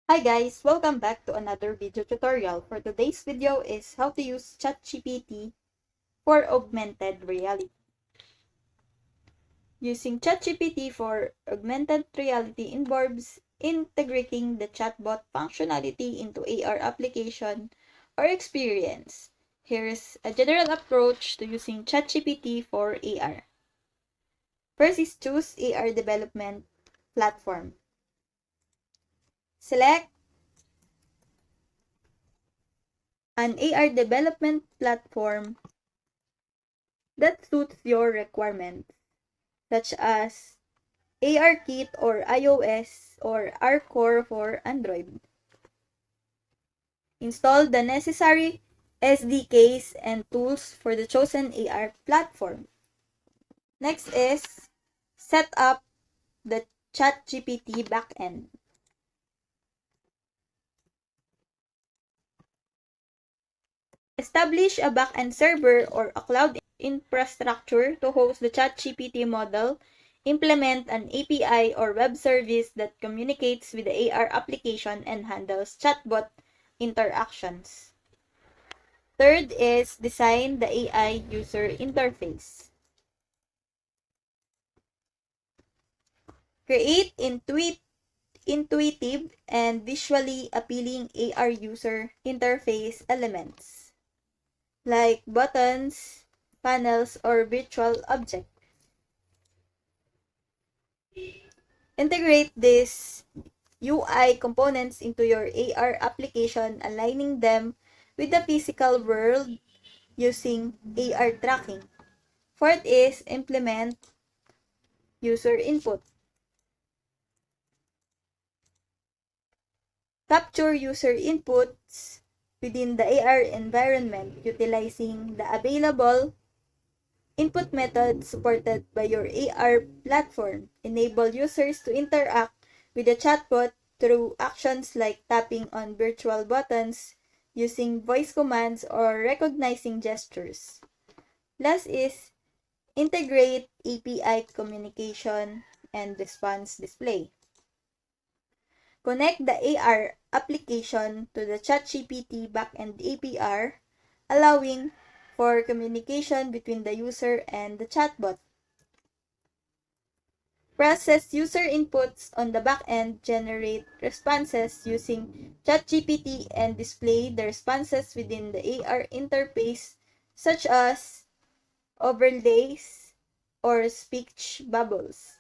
Hi guys, welcome back to another video tutorial. For today's video is how to use ChatGPT for augmented reality. Using ChatGPT for augmented reality involves integrating the chatbot functionality into AR application or experience. Here's a general approach to using ChatGPT for AR. First is choose AR development platform. Select an AR development platform that suits your requirements, such as ARKit or iOS or RCore for Android. Install the necessary SDKs and tools for the chosen AR platform. Next is set up the ChatGPT backend. Establish a backend server or a cloud infrastructure to host the ChatGPT model. Implement an API or web service that communicates with the AR application and handles chatbot interactions. Third is design the AI user interface. Create intuitive and visually appealing AR user interface elements like buttons, panels, or virtual objects. Integrate these UI components into your AR application, aligning them with the physical world using AR tracking. Fourth is implement user input. Capture user inputs within the AR environment utilizing the available input methods supported by your AR platform. Enable users to interact with the chatbot through actions like tapping on virtual buttons, using voice commands, or recognizing gestures. Last is integrate API communication and response display. Connect the AR application to the ChatGPT backend API, allowing for communication between the user and the chatbot. Process user inputs on the backend, generate responses using ChatGPT, and display the responses within the AR interface, such as overlays or speech bubbles.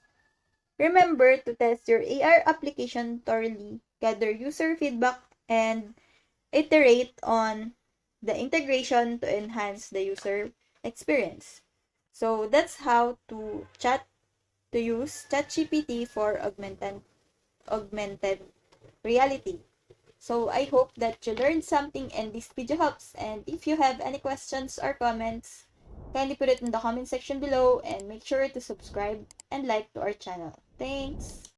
Remember to test your AR application thoroughly, gather user feedback, and iterate on the integration to enhance the user experience. So that's how to use ChatGPT for augmented reality. So I hope that you learned something and this video helps. And if you have any questions or comments, kindly put it in the comment section below and make sure to subscribe and like to our channel. Thanks!